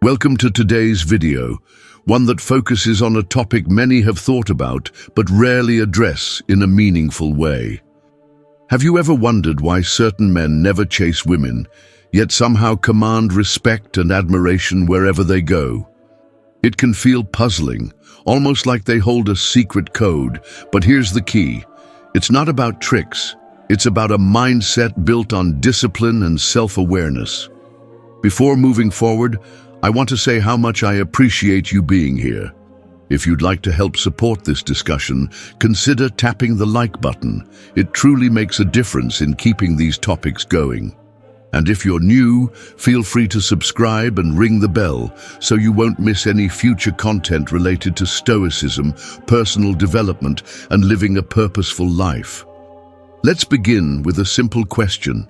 Welcome to today's video, one that focuses on a topic many have thought about but rarely address in a meaningful way. Have you ever wondered why certain men never chase women, yet somehow command respect and admiration wherever they go? It can feel puzzling, almost like they hold a secret code, but here's the key. It's not about tricks. It's about a mindset built on discipline and self-awareness. Before moving forward, I want to say how much I appreciate you being here. If you'd like to help support this discussion, consider tapping the like button. It truly makes a difference in keeping these topics going. And if you're new, feel free to subscribe and ring the bell so you won't miss any future content related to Stoicism, personal development, and living a purposeful life. Let's begin with a simple question.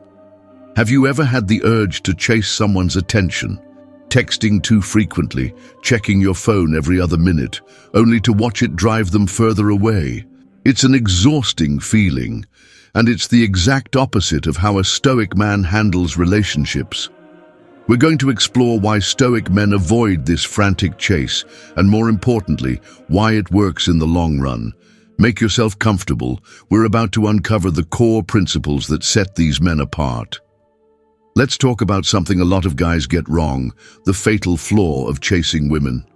Have you ever had the urge to chase someone's attention? Texting too frequently, checking your phone every other minute, only to watch it drive them further away. It's an exhausting feeling, and it's the exact opposite of how a Stoic man handles relationships. We're going to explore why Stoic men avoid this frantic chase, and more importantly, why it works in the long run. Make yourself comfortable. We're about to uncover the core principles that set these men apart. Let's talk about something a lot of guys get wrong, the fatal flaw of chasing women.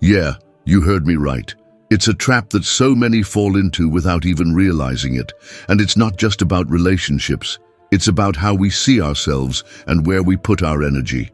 Yeah, you heard me right. It's a trap that so many fall into without even realizing it. And it's not just about relationships. It's about how we see ourselves and where we put our energy.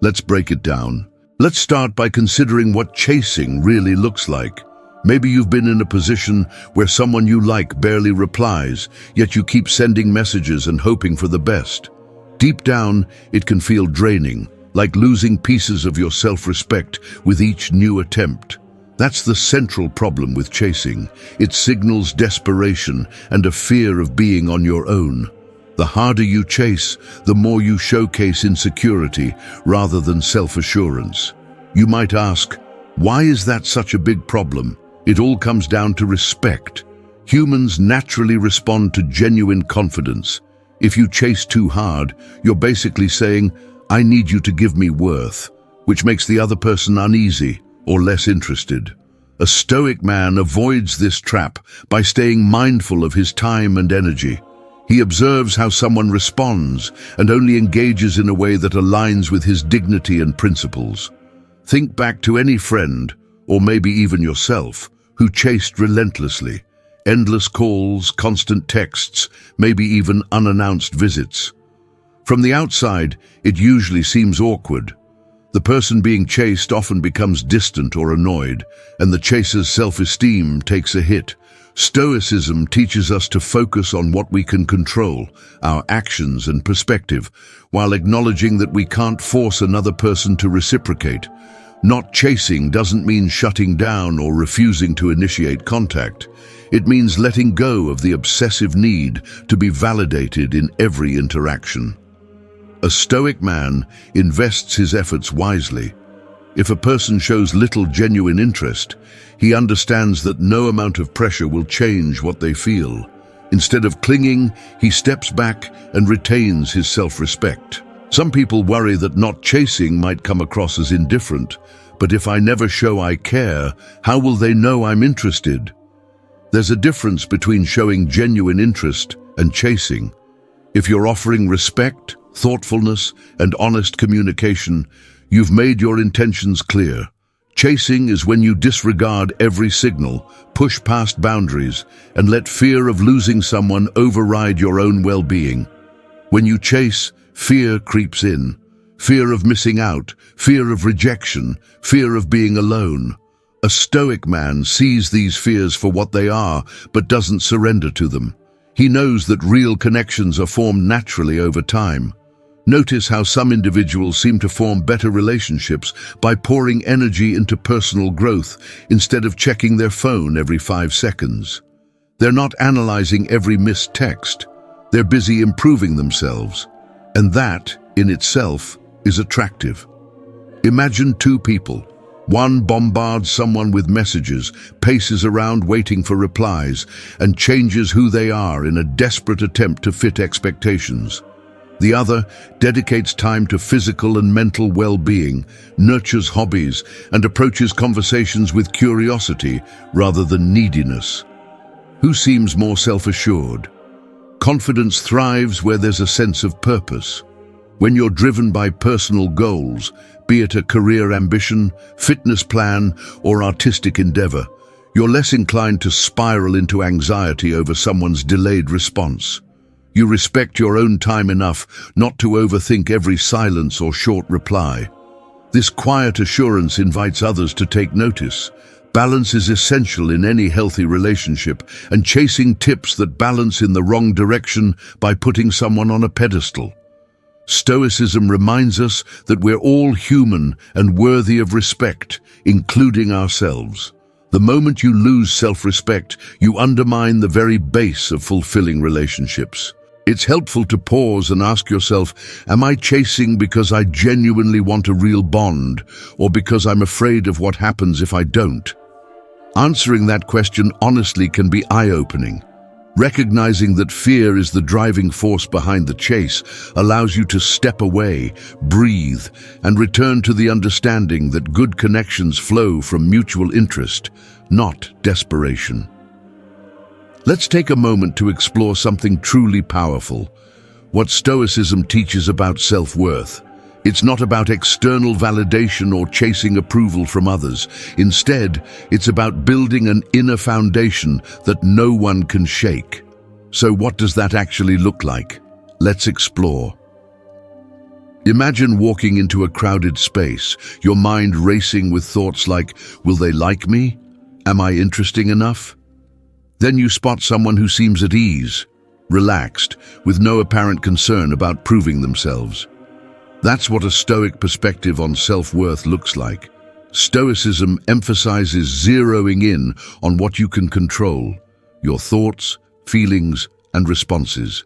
Let's break it down. Let's start by considering what chasing really looks like. Maybe you've been in a position where someone you like barely replies, yet you keep sending messages and hoping for the best. Deep down, it can feel draining, like losing pieces of your self-respect with each new attempt. That's the central problem with chasing. It signals desperation and a fear of being on your own. The harder you chase, the more you showcase insecurity rather than self-assurance. You might ask, why is that such a big problem? It all comes down to respect. Humans naturally respond to genuine confidence. If you chase too hard, you're basically saying, I need you to give me worth, which makes the other person uneasy or less interested. A Stoic man avoids this trap by staying mindful of his time and energy. He observes how someone responds and only engages in a way that aligns with his dignity and principles. Think back to any friend, or maybe even yourself, who chased relentlessly. Endless calls, constant texts, maybe even unannounced visits. From the outside, it usually seems awkward. The person being chased often becomes distant or annoyed, and the chaser's self-esteem takes a hit. Stoicism teaches us to focus on what we can control, our actions and perspective, while acknowledging that we can't force another person to reciprocate. Not chasing doesn't mean shutting down or refusing to initiate contact. It means letting go of the obsessive need to be validated in every interaction. A Stoic man invests his efforts wisely. If a person shows little genuine interest, he understands that no amount of pressure will change what they feel. Instead of clinging, he steps back and retains his self-respect. Some people worry that not chasing might come across as indifferent, but if I never show I care, how will they know I'm interested? There's a difference between showing genuine interest and chasing. If you're offering respect, thoughtfulness, and honest communication, you've made your intentions clear. Chasing is when you disregard every signal, push past boundaries, and let fear of losing someone override your own well-being. When you chase, fear creeps in. Fear of missing out, fear of rejection, fear of being alone. A Stoic man sees these fears for what they are, but doesn't surrender to them. He knows that real connections are formed naturally over time. Notice how some individuals seem to form better relationships by pouring energy into personal growth instead of checking their phone every 5 seconds. They're not analyzing every missed text. They're busy improving themselves. And that, in itself, is attractive. Imagine two people. One bombards someone with messages, paces around waiting for replies, and changes who they are in a desperate attempt to fit expectations. The other dedicates time to physical and mental well-being, nurtures hobbies, and approaches conversations with curiosity rather than neediness. Who seems more self-assured? Confidence thrives where there's a sense of purpose. When you're driven by personal goals, be it a career ambition, fitness plan, or artistic endeavor, you're less inclined to spiral into anxiety over someone's delayed response. You respect your own time enough not to overthink every silence or short reply. This quiet assurance invites others to take notice. Balance is essential in any healthy relationship, and chasing tips that balance in the wrong direction by putting someone on a pedestal. Stoicism reminds us that we're all human and worthy of respect, including ourselves. The moment you lose self-respect, you undermine the very base of fulfilling relationships. It's helpful to pause and ask yourself, am I chasing because I genuinely want a real bond, or because I'm afraid of what happens if I don't? Answering that question honestly can be eye-opening. Recognizing that fear is the driving force behind the chase allows you to step away, breathe, and return to the understanding that good connections flow from mutual interest, not desperation. Let's take a moment to explore something truly powerful: what Stoicism teaches about self-worth. It's not about external validation or chasing approval from others. Instead, it's about building an inner foundation that no one can shake. So what does that actually look like? Let's explore. Imagine walking into a crowded space, your mind racing with thoughts like, will they like me? Am I interesting enough? Then you spot someone who seems at ease, relaxed, with no apparent concern about proving themselves. That's what a Stoic perspective on self-worth looks like. Stoicism emphasizes zeroing in on what you can control: your thoughts, feelings, and responses.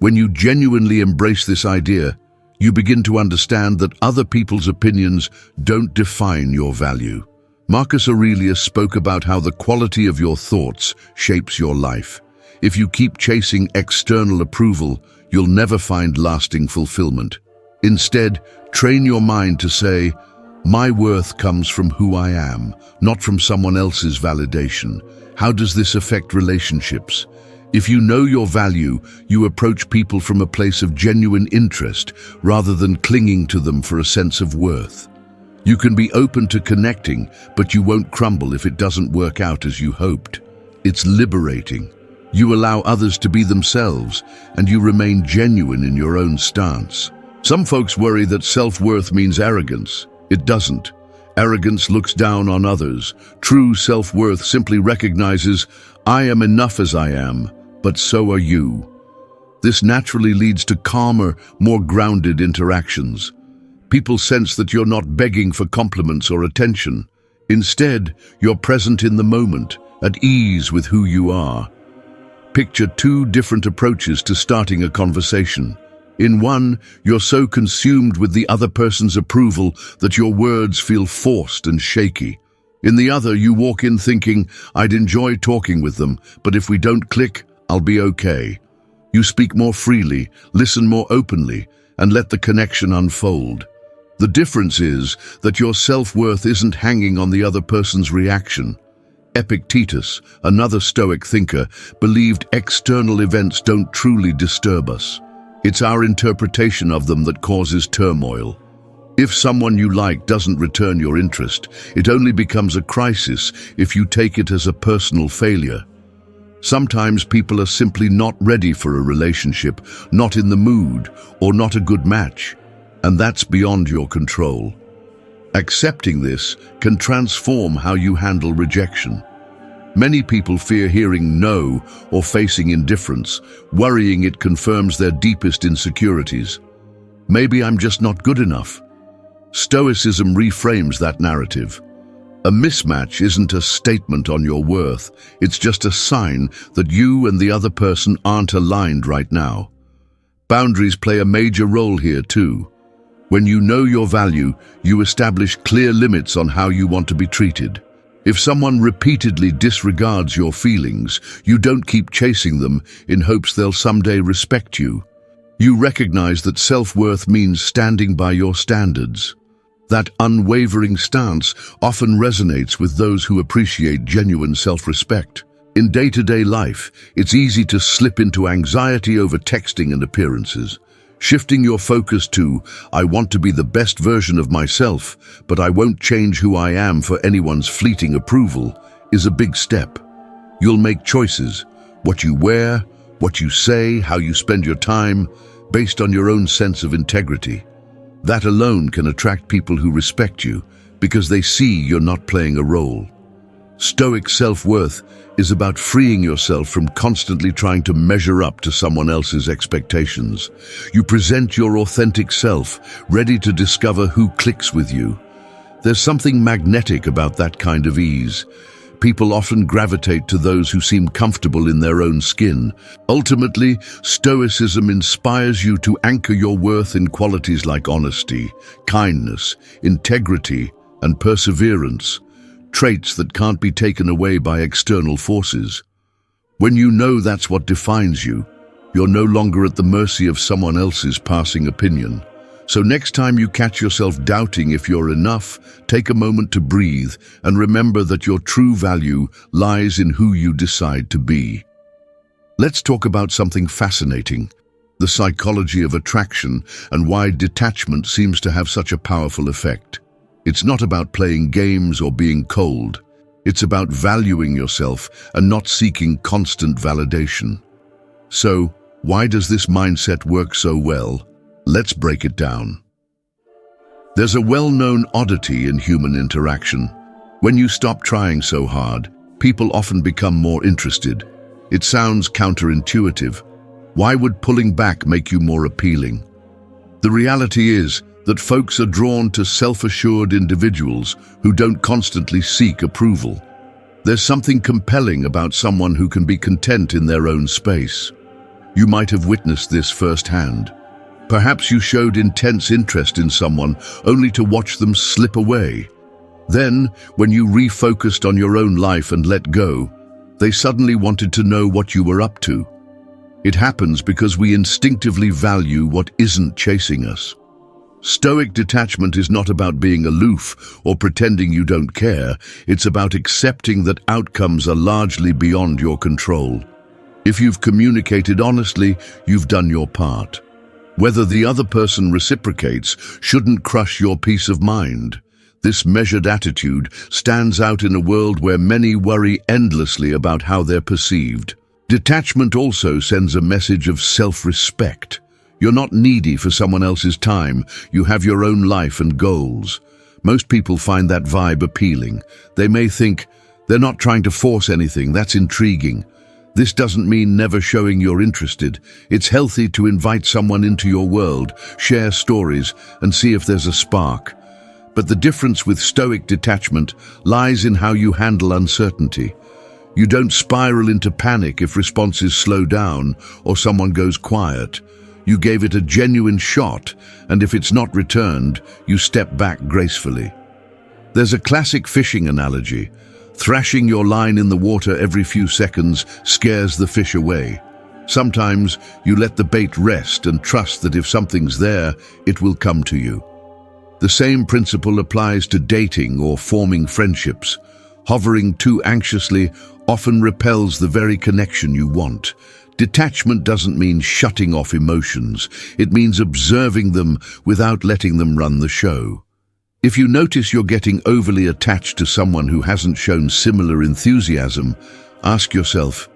When you genuinely embrace this idea, you begin to understand that other people's opinions don't define your value. Marcus Aurelius spoke about how the quality of your thoughts shapes your life. If you keep chasing external approval, you'll never find lasting fulfillment. Instead, train your mind to say, my worth comes from who I am, not from someone else's validation. How does this affect relationships? If you know your value, you approach people from a place of genuine interest rather than clinging to them for a sense of worth. You can be open to connecting, but you won't crumble if it doesn't work out as you hoped. It's liberating. You allow others to be themselves, and you remain genuine in your own stance. Some folks worry that self-worth means arrogance. It doesn't. Arrogance looks down on others. True self-worth simply recognizes, I am enough as I am, but so are you. This naturally leads to calmer, more grounded interactions. People sense that you're not begging for compliments or attention. Instead, you're present in the moment, at ease with who you are. Picture two different approaches to starting a conversation. In one, you're so consumed with the other person's approval that your words feel forced and shaky. In the other, you walk in thinking, I'd enjoy talking with them, but if we don't click, I'll be okay. You speak more freely, listen more openly, and let the connection unfold. The difference is that your self-worth isn't hanging on the other person's reaction. Epictetus, another Stoic thinker, believed external events don't truly disturb us. It's our interpretation of them that causes turmoil. If someone you like doesn't return your interest, it only becomes a crisis if you take it as a personal failure. Sometimes people are simply not ready for a relationship, not in the mood, or not a good match, and that's beyond your control. Accepting this can transform how you handle rejection. Many people fear hearing no or facing indifference, worrying it confirms their deepest insecurities. Maybe I'm just not good enough. Stoicism reframes that narrative. A mismatch isn't a statement on your worth, it's just a sign that you and the other person aren't aligned right now. Boundaries play a major role here too. When you know your value, you establish clear limits on how you want to be treated. If someone repeatedly disregards your feelings, you don't keep chasing them in hopes they'll someday respect you. You recognize that self-worth means standing by your standards. That unwavering stance often resonates with those who appreciate genuine self-respect. In day-to-day life, it's easy to slip into anxiety over texting and appearances. Shifting your focus to, I want to be the best version of myself, but I won't change who I am for anyone's fleeting approval, is a big step. You'll make choices, what you wear, what you say, how you spend your time, based on your own sense of integrity. That alone can attract people who respect you because they see you're not playing a role. Stoic self-worth is about freeing yourself from constantly trying to measure up to someone else's expectations. You present your authentic self, ready to discover who clicks with you. There's something magnetic about that kind of ease. People often gravitate to those who seem comfortable in their own skin. Ultimately, Stoicism inspires you to anchor your worth in qualities like honesty, kindness, integrity, and perseverance, traits that can't be taken away by external forces. When you know that's what defines you, you're no longer at the mercy of someone else's passing opinion. So next time you catch yourself doubting if you're enough, take a moment to breathe and remember that your true value lies in who you decide to be. Let's talk about something fascinating, the psychology of attraction and why detachment seems to have such a powerful effect. It's not about playing games or being cold. It's about valuing yourself and not seeking constant validation. So, why does this mindset work so well? Let's break it down. There's a well-known oddity in human interaction. When you stop trying so hard, people often become more interested. It sounds counterintuitive. Why would pulling back make you more appealing? The reality is that folks are drawn to self-assured individuals who don't constantly seek approval. There's something compelling about someone who can be content in their own space. You might have witnessed this firsthand. Perhaps you showed intense interest in someone only to watch them slip away. Then, when you refocused on your own life and let go, they suddenly wanted to know what you were up to. It happens because we instinctively value what isn't chasing us. Stoic detachment is not about being aloof or pretending you don't care. It's about accepting that outcomes are largely beyond your control. If you've communicated honestly, you've done your part. Whether the other person reciprocates shouldn't crush your peace of mind. This measured attitude stands out in a world where many worry endlessly about how they're perceived. Detachment also sends a message of self-respect. You're not needy for someone else's time. You have your own life and goals. Most people find that vibe appealing. They may think, they're not trying to force anything, that's intriguing. This doesn't mean never showing you're interested. It's healthy to invite someone into your world, share stories, and see if there's a spark. But the difference with Stoic detachment lies in how you handle uncertainty. You don't spiral into panic if responses slow down or someone goes quiet. You gave it a genuine shot, and if it's not returned, you step back gracefully. There's a classic fishing analogy. Thrashing your line in the water every few seconds scares the fish away. Sometimes you let the bait rest and trust that if something's there, it will come to you. The same principle applies to dating or forming friendships. Hovering too anxiously often repels the very connection you want. Detachment doesn't mean shutting off emotions. It means observing them without letting them run the show. If you notice you're getting overly attached to someone who hasn't shown similar enthusiasm, ask yourself,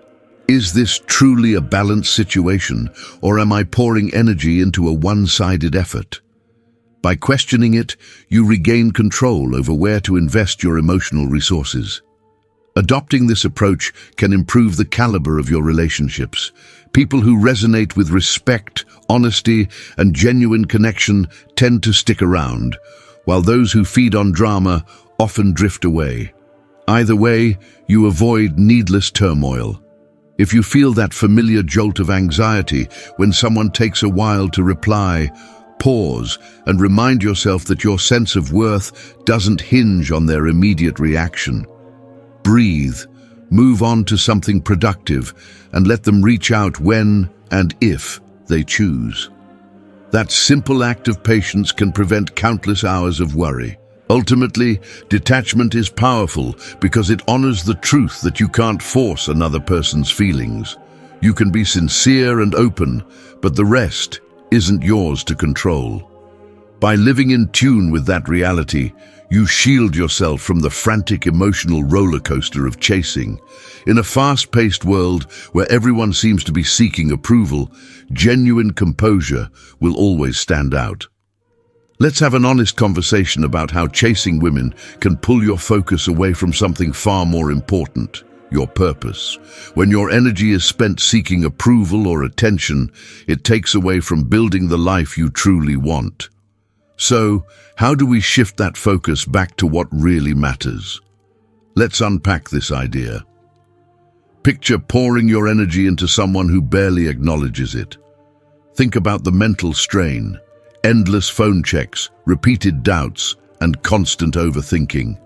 is this truly a balanced situation, or am I pouring energy into a one-sided effort? By questioning it, you regain control over where to invest your emotional resources. Adopting this approach can improve the caliber of your relationships. People who resonate with respect, honesty, and genuine connection tend to stick around, while those who feed on drama often drift away. Either way, you avoid needless turmoil. If you feel that familiar jolt of anxiety when someone takes a while to reply, pause and remind yourself that your sense of worth doesn't hinge on their immediate reaction. Breathe, move on to something productive, and let them reach out when and if they choose. That simple act of patience can prevent countless hours of worry. Ultimately, detachment is powerful because it honors the truth that you can't force another person's feelings. You can be sincere and open, but the rest isn't yours to control. By living in tune with that reality, you shield yourself from the frantic emotional roller coaster of chasing. In a fast-paced world where everyone seems to be seeking approval, genuine composure will always stand out. Let's have an honest conversation about how chasing women can pull your focus away from something far more important, your purpose. When your energy is spent seeking approval or attention, it takes away from building the life you truly want. So, how do we shift that focus back to what really matters? Let's unpack this idea. Picture pouring your energy into someone who barely acknowledges it. Think about the mental strain, endless phone checks, repeated doubts, and constant overthinking.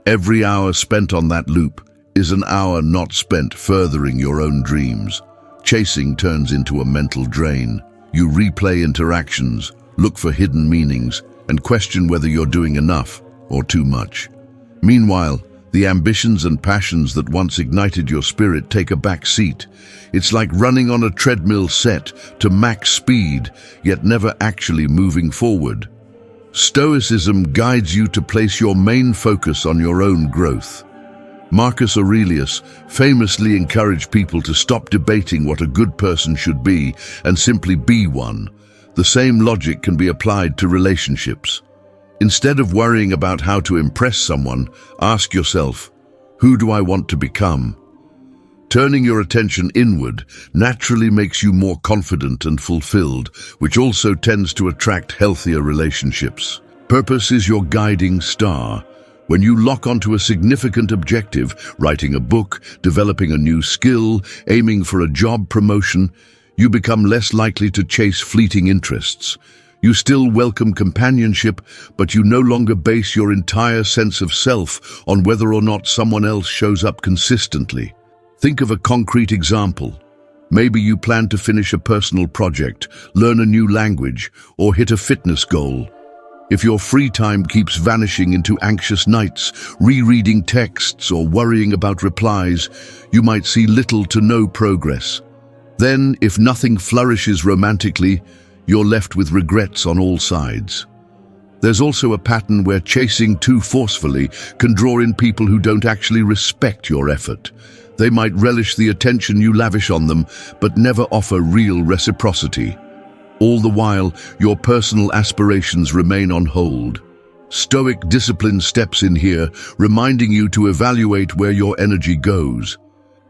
Every hour spent on that loop is an hour not spent furthering your own dreams. Chasing turns into a mental drain. You replay interactions, look for hidden meanings, and question whether you're doing enough or too much. Meanwhile, the ambitions and passions that once ignited your spirit take a back seat. It's like running on a treadmill set to max speed, yet never actually moving forward. Stoicism guides you to place your main focus on your own growth. Marcus Aurelius famously encouraged people to stop debating what a good person should be and simply be one. The same logic can be applied to relationships. Instead of worrying about how to impress someone, ask yourself, who do I want to become? Turning your attention inward naturally makes you more confident and fulfilled, which also tends to attract healthier relationships. Purpose is your guiding star. When you lock onto a significant objective, writing a book, developing a new skill, aiming for a job promotion, you become less likely to chase fleeting interests. You still welcome companionship, but you no longer base your entire sense of self on whether or not someone else shows up consistently. Think of a concrete example. Maybe you plan to finish a personal project, learn a new language, or hit a fitness goal. If your free time keeps vanishing into anxious nights, rereading texts, or worrying about replies, you might see little to no progress. Then, if nothing flourishes romantically, you're left with regrets on all sides. There's also a pattern where chasing too forcefully can draw in people who don't actually respect your effort. They might relish the attention you lavish on them, but never offer real reciprocity. All the while, your personal aspirations remain on hold. Stoic discipline steps in here, reminding you to evaluate where your energy goes.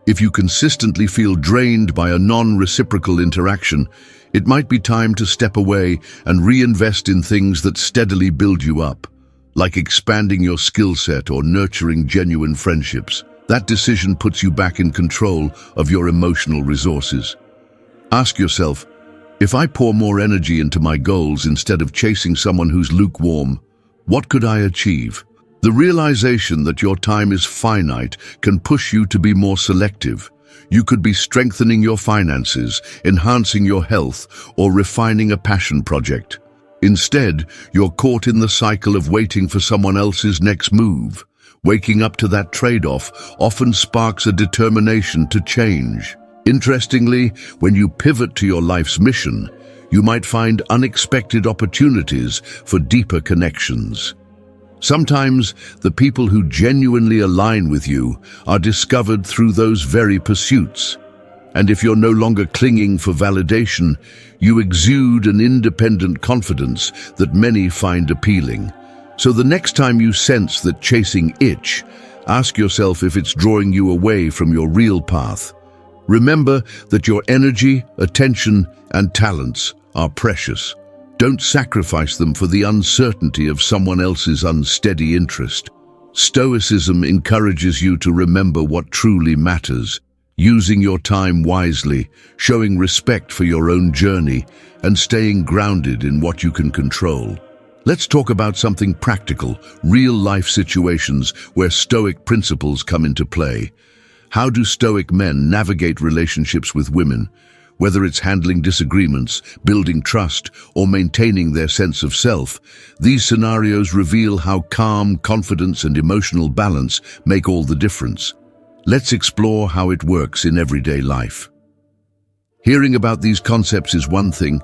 If you consistently feel drained by a non-reciprocal interaction, it might be time to step away and reinvest in things that steadily build you up, like expanding your skill set or nurturing genuine friendships. That decision puts you back in control of your emotional resources. Ask yourself, if I pour more energy into my goals instead of chasing someone who's lukewarm, what could I achieve? The realization that your time is finite can push you to be more selective. You could be strengthening your finances, enhancing your health, or refining a passion project. Instead, you're caught in the cycle of waiting for someone else's next move. Waking up to that trade-off often sparks a determination to change. Interestingly, when you pivot to your life's mission, you might find unexpected opportunities for deeper connections. Sometimes, the people who genuinely align with you are discovered through those very pursuits. And if you're no longer clinging for validation, you exude an independent confidence that many find appealing. So the next time you sense that chasing itch, ask yourself if it's drawing you away from your real path. Remember that your energy, attention, and talents are precious. Don't sacrifice them for the uncertainty of someone else's unsteady interest. Stoicism encourages you to remember what truly matters, using your time wisely, showing respect for your own journey, and staying grounded in what you can control. Let's talk about something practical, real-life situations where Stoic principles come into play. How do Stoic men navigate relationships with women Whether it's handling disagreements, building trust, or maintaining their sense of self, these scenarios reveal how calm, confidence, and emotional balance make all the difference. Let's explore how it works in everyday life. Hearing about these concepts is one thing,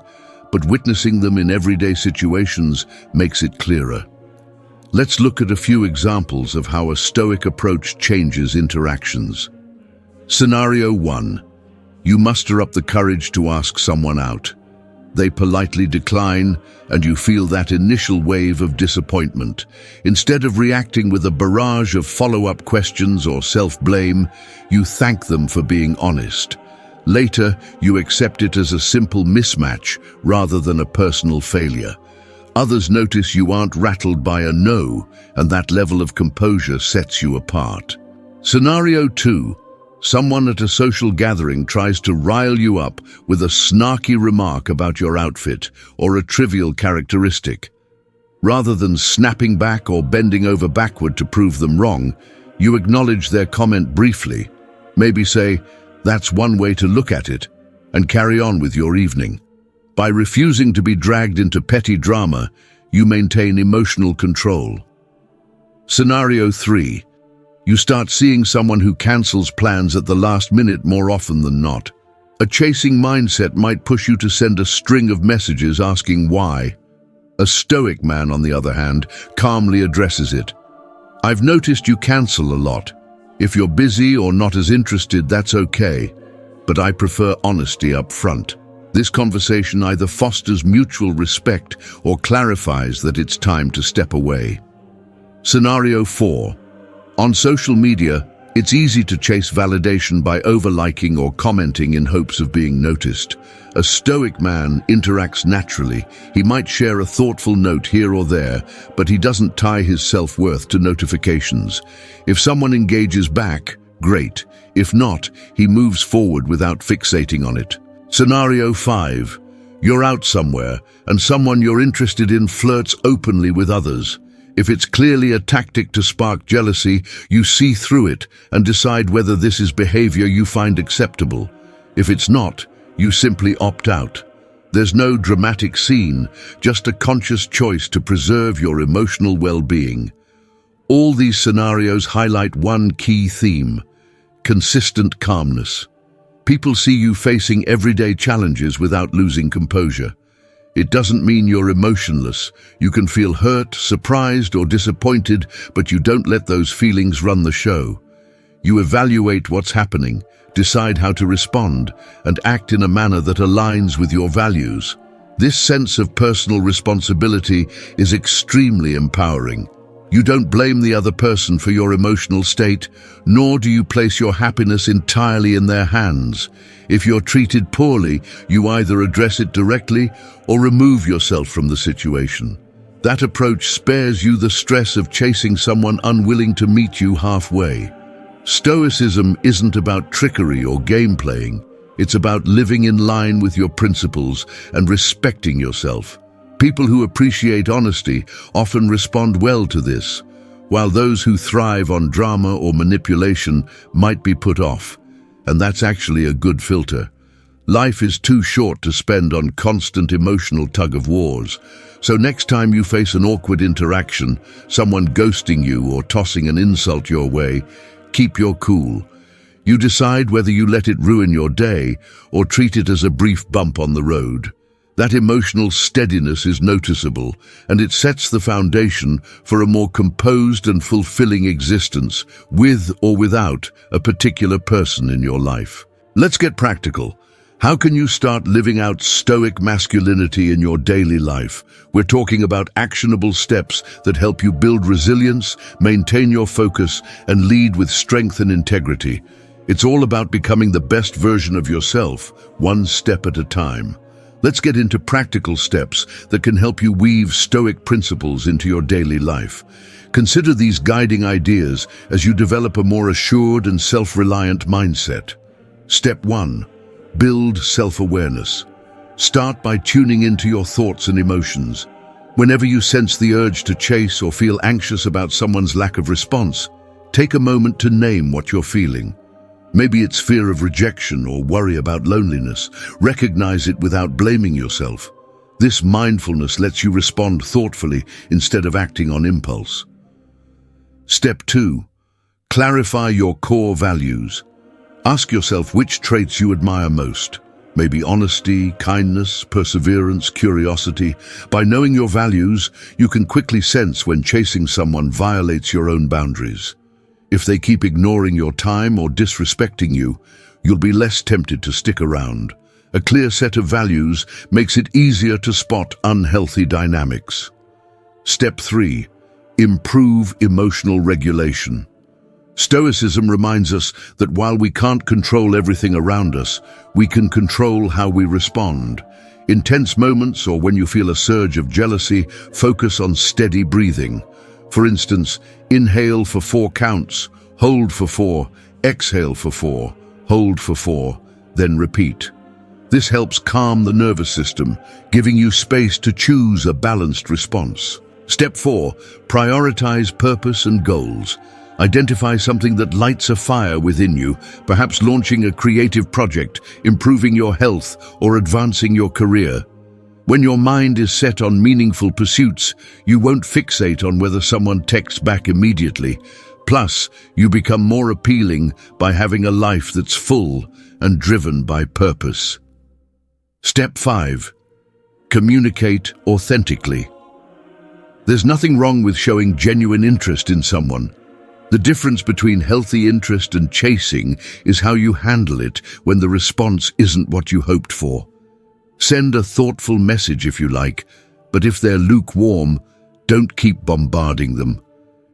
but witnessing them in everyday situations makes it clearer. Let's look at a few examples of how a Stoic approach changes interactions. Scenario 1. You muster up the courage to ask someone out. They politely decline, and you feel that initial wave of disappointment. Instead of reacting with a barrage of follow-up questions or self-blame, you thank them for being honest. Later, you accept it as a simple mismatch rather than a personal failure. Others notice you aren't rattled by a no, and that level of composure sets you apart. Scenario 2. Someone at a social gathering tries to rile you up with a snarky remark about your outfit or a trivial characteristic. Rather than snapping back or bending over backward to prove them wrong, you acknowledge their comment briefly. Maybe say, "That's one way to look at it," and carry on with your evening. By refusing to be dragged into petty drama, you maintain emotional control. Scenario 3. You start seeing someone who cancels plans at the last minute more often than not. A chasing mindset might push you to send a string of messages asking why. A Stoic man, on the other hand, calmly addresses it. "I've noticed you cancel a lot. If you're busy or not as interested, that's okay, but I prefer honesty up front." This conversation either fosters mutual respect or clarifies that it's time to step away. Scenario 4. On social media, it's easy to chase validation by overliking or commenting in hopes of being noticed. A Stoic man interacts naturally. He might share a thoughtful note here or there, but he doesn't tie his self-worth to notifications. If someone engages back, great. If not, he moves forward without fixating on it. Scenario 5. You're out somewhere, and someone you're interested in flirts openly with others. If it's clearly a tactic to spark jealousy, you see through it and decide whether this is behavior you find acceptable. If it's not, you simply opt out. There's no dramatic scene, just a conscious choice to preserve your emotional well-being. All these scenarios highlight one key theme: consistent calmness. People see you facing everyday challenges without losing composure. It doesn't mean you're emotionless. You can feel hurt, surprised, or disappointed, but you don't let those feelings run the show. You evaluate what's happening, decide how to respond, and act in a manner that aligns with your values. This sense of personal responsibility is extremely empowering. You don't blame the other person for your emotional state, nor do you place your happiness entirely in their hands. If you're treated poorly, you either address it directly or remove yourself from the situation. That approach spares you the stress of chasing someone unwilling to meet you halfway. Stoicism isn't about trickery or game playing. It's about living in line with your principles and respecting yourself. People who appreciate honesty often respond well to this, while those who thrive on drama or manipulation might be put off, and that's actually a good filter. Life is too short to spend on constant emotional tug-of-wars, so next time you face an awkward interaction, someone ghosting you or tossing an insult your way, keep your cool. You decide whether you let it ruin your day or treat it as a brief bump on the road. That emotional steadiness is noticeable, and it sets the foundation for a more composed and fulfilling existence, with or without a particular person in your life. Let's get practical. How can you start living out Stoic masculinity in your daily life? We're talking about actionable steps that help you build resilience, maintain your focus, and lead with strength and integrity. It's all about becoming the best version of yourself, one step at a time. Let's get into practical steps that can help you weave Stoic principles into your daily life. Consider these guiding ideas as you develop a more assured and self-reliant mindset. Step 1. Build self-awareness. Start by tuning into your thoughts and emotions. Whenever you sense the urge to chase or feel anxious about someone's lack of response, take a moment to name what you're feeling. Maybe it's fear of rejection or worry about loneliness. Recognize it without blaming yourself. This mindfulness lets you respond thoughtfully instead of acting on impulse. Step 2. Clarify your core values. Ask yourself which traits you admire most. Maybe honesty, kindness, perseverance, curiosity. By knowing your values, you can quickly sense when chasing someone violates your own boundaries. If they keep ignoring your time or disrespecting you, you'll be less tempted to stick around. A clear set of values makes it easier to spot unhealthy dynamics. Step 3. Improve emotional regulation. Stoicism reminds us that while we can't control everything around us, we can control how we respond. In tense moments or when you feel a surge of jealousy, focus on steady breathing. For instance, inhale for 4 counts, hold for 4, exhale for 4, hold for 4, then repeat. This helps calm the nervous system, giving you space to choose a balanced response. Step 4. Prioritize purpose and goals. Identify something that lights a fire within you, perhaps launching a creative project, improving your health, or advancing your career. When your mind is set on meaningful pursuits, you won't fixate on whether someone texts back immediately. Plus, you become more appealing by having a life that's full and driven by purpose. Step 5. Communicate authentically. There's nothing wrong with showing genuine interest in someone. The difference between healthy interest and chasing is how you handle it when the response isn't what you hoped for. Send a thoughtful message if you like, but if they're lukewarm, don't keep bombarding them.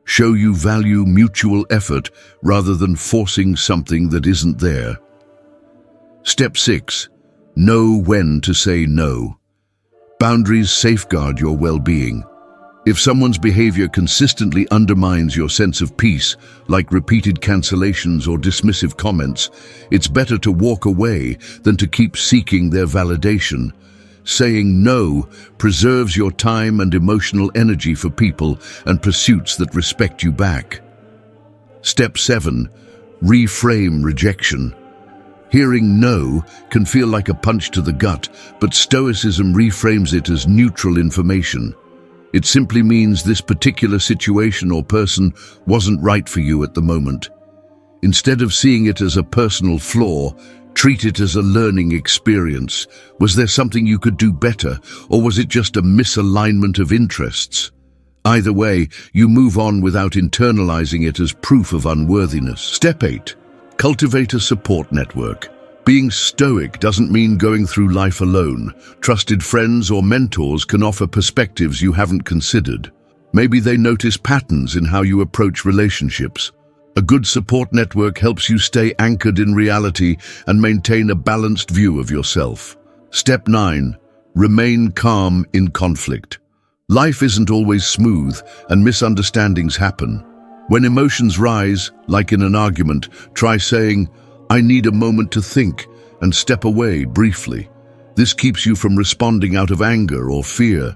Show you value mutual effort rather than forcing something that isn't there. Step 6. Know when to say no. Boundaries safeguard your well-being. If someone's behavior consistently undermines your sense of peace, like repeated cancellations or dismissive comments, it's better to walk away than to keep seeking their validation. Saying no preserves your time and emotional energy for people and pursuits that respect you back. Step 7. Reframe rejection. Hearing no can feel like a punch to the gut, but Stoicism reframes it as neutral information. It simply means this particular situation or person wasn't right for you at the moment. Instead of seeing it as a personal flaw, treat it as a learning experience. Was there something you could do better, or was it just a misalignment of interests? Either way, you move on without internalizing it as proof of unworthiness. Step 8. Cultivate a support network. Being stoic doesn't mean going through life alone. Trusted friends or mentors can offer perspectives you haven't considered. Maybe they notice patterns in how you approach relationships. A good support network helps you stay anchored in reality and maintain a balanced view of yourself. Step 9. Remain calm in conflict. Life isn't always smooth, and misunderstandings happen. When emotions rise, like in an argument, try saying, "I need a moment to think," and step away briefly. This keeps you from responding out of anger or fear.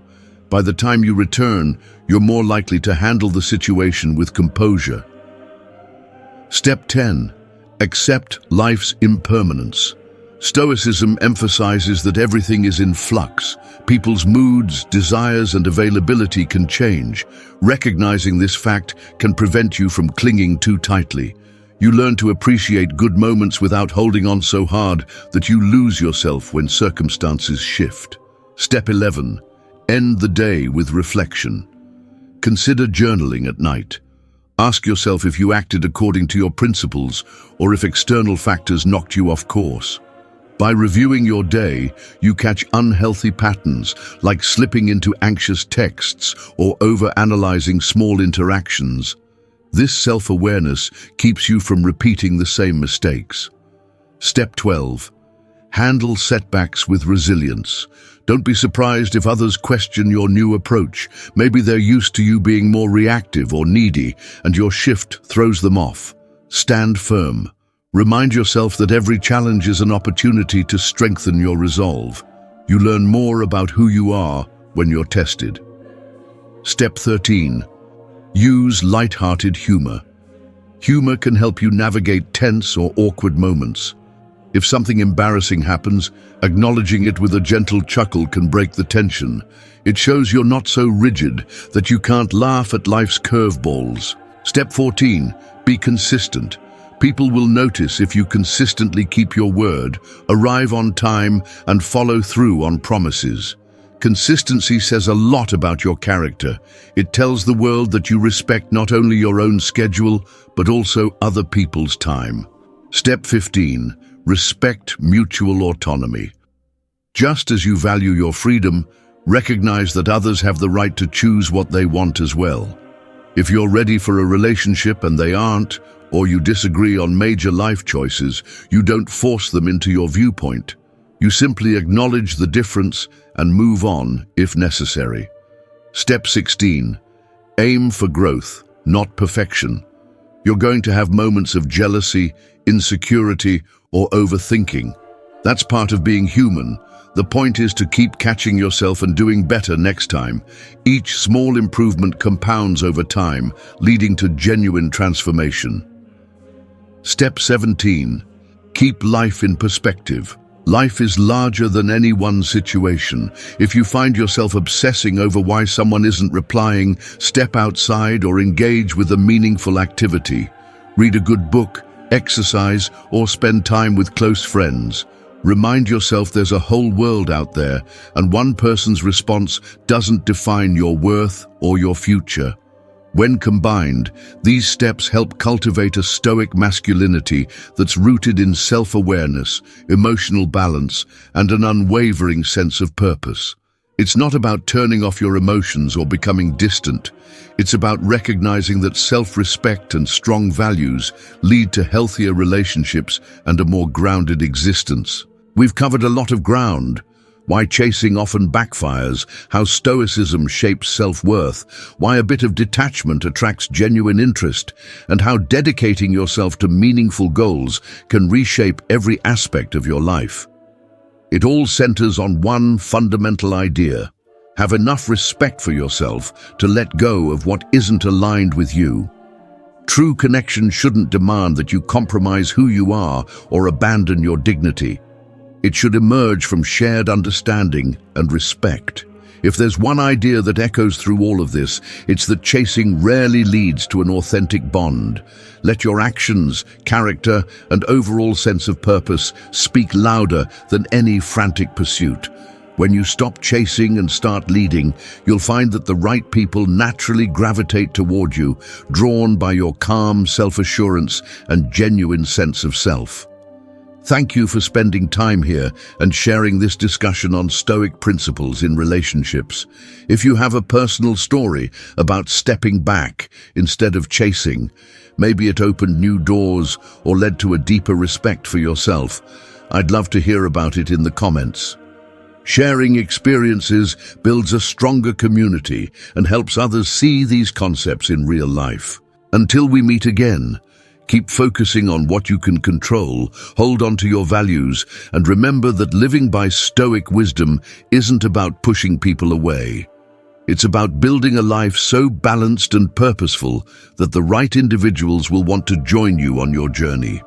By the time you return, you're more likely to handle the situation with composure. Step 10. Accept life's impermanence. Stoicism emphasizes that everything is in flux. People's moods, desires, and availability can change. Recognizing this fact can prevent you from clinging too tightly. You learn to appreciate good moments without holding on so hard that you lose yourself when circumstances shift. Step 11. End the day with reflection. Consider journaling at night. Ask yourself if you acted according to your principles or if external factors knocked you off course. By reviewing your day, you catch unhealthy patterns like slipping into anxious texts or overanalyzing small interactions. This self-awareness keeps you from repeating the same mistakes. Step 12. Handle setbacks with resilience. Don't be surprised if others question your new approach. Maybe they're used to you being more reactive or needy, and your shift throws them off. Stand firm. Remind yourself that every challenge is an opportunity to strengthen your resolve. You learn more about who you are when you're tested. Step 13. Use light-hearted humor. Humor can help you navigate tense or awkward moments. If something embarrassing happens, acknowledging it with a gentle chuckle can break the tension. It shows you're not so rigid that you can't laugh at life's curveballs. Step 14, be consistent. People will notice if you consistently keep your word, arrive on time, and follow through on promises. Consistency says a lot about your character. It tells the world that you respect not only your own schedule, but also other people's time. Step 15, respect mutual autonomy. Just as you value your freedom, recognize that others have the right to choose what they want as well. If you're ready for a relationship and they aren't, or you disagree on major life choices, you don't force them into your viewpoint. You simply acknowledge the difference and move on if necessary. Step 16, aim for growth, not perfection. You're going to have moments of jealousy, insecurity, or overthinking. That's part of being human. The point is to keep catching yourself and doing better next time. Each small improvement compounds over time, leading to genuine transformation. Step 17, keep life in perspective. Life is larger than any one situation. If you find yourself obsessing over why someone isn't replying, step outside or engage with a meaningful activity. Read a good book, exercise, or spend time with close friends. Remind yourself there's a whole world out there, and one person's response doesn't define your worth or your future. When combined, these steps help cultivate a stoic masculinity that's rooted in self-awareness, emotional balance, and an unwavering sense of purpose. It's not about turning off your emotions or becoming distant. It's about recognizing that self-respect and strong values lead to healthier relationships and a more grounded existence. We've covered a lot of ground. Why chasing often backfires, how Stoicism shapes self-worth, why a bit of detachment attracts genuine interest, and how dedicating yourself to meaningful goals can reshape every aspect of your life. It all centers on one fundamental idea: have enough respect for yourself to let go of what isn't aligned with you. True connection shouldn't demand that you compromise who you are or abandon your dignity. It should emerge from shared understanding and respect. If there's one idea that echoes through all of this, it's that chasing rarely leads to an authentic bond. Let your actions, character, and overall sense of purpose speak louder than any frantic pursuit. When you stop chasing and start leading, you'll find that the right people naturally gravitate toward you, drawn by your calm self-assurance and genuine sense of self. Thank you for spending time here and sharing this discussion on Stoic principles in relationships. If you have a personal story about stepping back instead of chasing, maybe it opened new doors or led to a deeper respect for yourself, I'd love to hear about it in the comments. Sharing experiences builds a stronger community and helps others see these concepts in real life. Until we meet again, keep focusing on what you can control, hold on to your values, and remember that living by Stoic wisdom isn't about pushing people away. It's about building a life so balanced and purposeful that the right individuals will want to join you on your journey.